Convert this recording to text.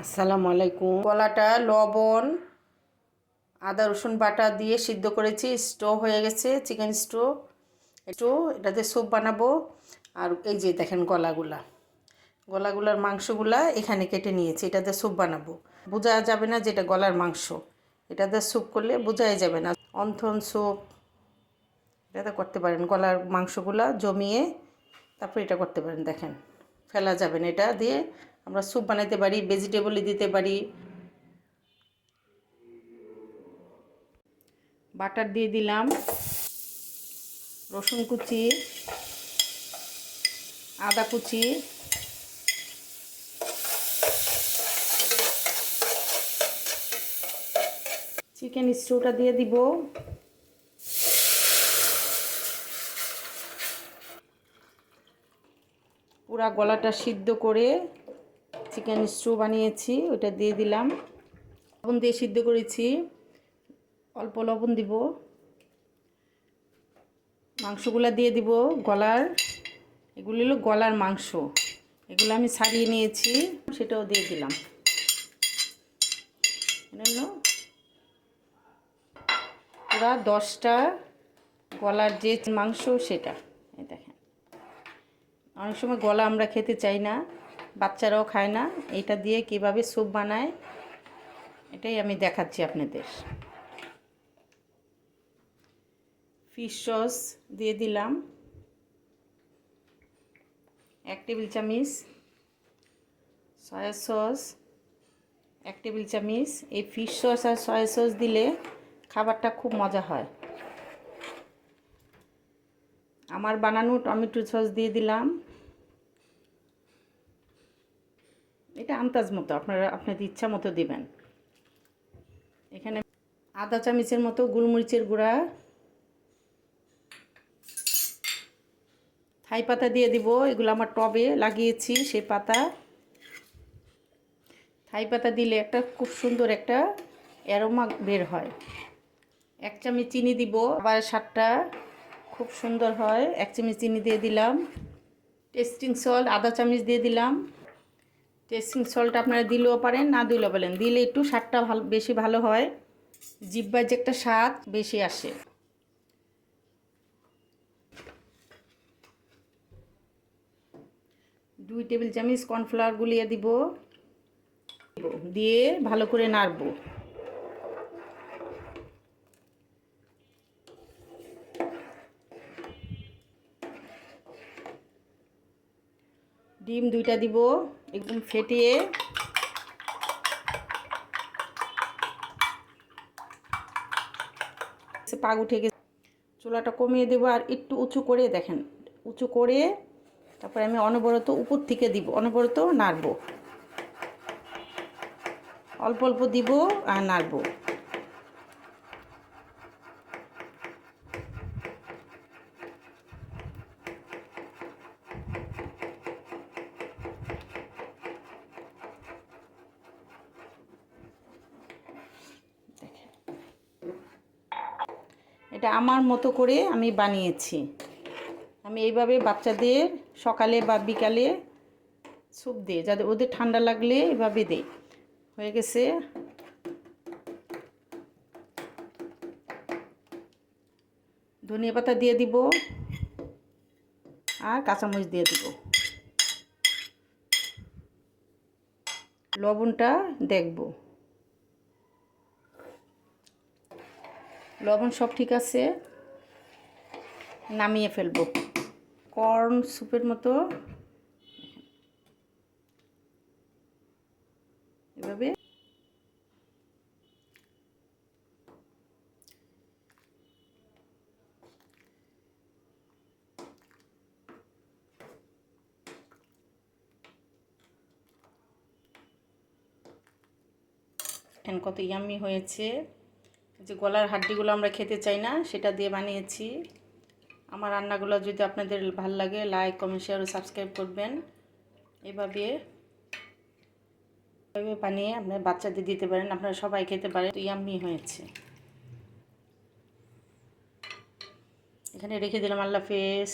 আসসালামু আলাইকুম। কলাটা লবণ আদা রসুন বাটা দিয়ে সিদ্ধ করেছি। স্টো হয়ে গেছে, চিকেন স্টো। এটাতে স্যুপ বানাবো। আর এই যে দেখেন গলাগুলার মাংসগুলা এখানে কেটে নিয়েছি, এটাতে স্যুপ বানাবো। বোঝা যাবে না যেটা গলার মাংস, এটাতে স্যুপ করলে বোঝাই যাবে না। অন্থন স্যুপ এটাতে করতে পারেন, গলার মাংসগুলা জমিয়ে তারপর এটা করতে পারেন। দেখেন ফেলা যাবে না, এটা দিয়ে আমরা স্যুপ বানাইতে পারি, ভেজিটেবলই দিতে পারি। বাটার দিয়ে দিলাম, রসুন কুচি, আদা কুচি, চিকেন স্টুটা দিয়ে দিব। পুরা গলাটা সিদ্ধ করে চিকেন স্টু বানিয়েছি, ওটা দিয়ে দিলাম। লবণ দিয়ে সিদ্ধ করেছি, অল্প লবণ দিব। মাংসগুলো দিয়ে দিব গলার, এগুলো হলো গলার মাংস, এগুলো আমি ছাড়িয়ে নিয়েছি, সেটাও দিয়ে দিলাম। পুরা 10টা গলার যে মাংস সেটা। এই দেখেন, অনেক সময় গলা আমরা খেতে চাই না, বাচ্চারাও খায় না। এটা দিয়ে কিভাবে স্যুপ বানায় এটাই আমি দেখাচ্ছি আপনাদের। ফিশ সস দিয়ে দিলাম 1 টেবিল চামচ, সয়া সস 1 টেবিল চামচ। এই ফিশ সস আর সয়া সস দিলে খাবারটা খুব মজা হয়। আমার বানানো টমেটো সস দিয়ে দিলাম। এটা আন্দাজ মতো, আপনাদের ইচ্ছা মতো দিবেন। এখানে আধা চামচের মতো গোলমরিচের গুঁড়া, থাই পাতা দিয়ে দিব। এগুলো আমার টবে লাগিয়েছি, সেই পাতা। থাই পাতা দিলে একটা খুব সুন্দর একটা অ্যারোমা বের হয়। 1 চামচ চিনি দিব, আবার স্বাদটা খুব সুন্দর হয়। 1 চামচ চিনি দিয়ে দিলাম। টেস্টিং সল্ট আধা চামচ দিয়ে দিলাম। টেস্টিং সল্ট আপনারা দিলেও পারেন, না দিলেও বলেন, দিলে একটু স্বাদটা বেশি ভালো হয়, জিহ্বার যে একটা স্বাদ বেশি আসে। 2 টেবিল চামচ কর্নফ্লাওয়ার গুলিয়ে দিব, দিয়ে ভালো করে নাড়ব। ডিম 2টা দিব, একদম ফেটিয়ে। পাক উঠে গেছে, চুলাটা কমিয়ে দেবো আর একটু উঁচু করে, দেখেন উঁচু করে তারপরে আমি অনবরত উপর থেকে দিব, অনবরত নাড়ব, অল্প অল্প দিব আর নাড়ব। এটা আমার মতো করে আমি বানিয়েছি। আমি এইভাবে বাচ্চাদের সকালে বা বিকালে স্যুপ দিই, যাতে ওদের ঠান্ডা লাগলে এভাবে দিই। হয়ে গেছে, ধনিয়া পাতা দিয়ে দিব আর কাঁচামরিচ দিয়ে দিব। লবণটা দেখব, লবণ সব ঠিক আছে, নামিয়ে ফেলবো। কর্ন স্যুপের মতো এভাবে কত ইয়াম্মি হয়েছে। যে গলার হাড্ডিগুলো আমরা খেতে চাই না, সেটা দিয়ে বানিয়েছি। আমার রান্নাগুলো যদি আপনাদের ভালো লাগে, লাইক কমেন্ট শেয়ার ও সাবস্ক্রাইব করবেন। এভাবে বানিয়ে আপনার বাচ্চাদের দিতে পারেন, আপনারা সবাই খেতে পারেন। তো ইয়াম্মি হয়েছে। এখানে রেখে দিলাম। আল্লাহ হাফেজ।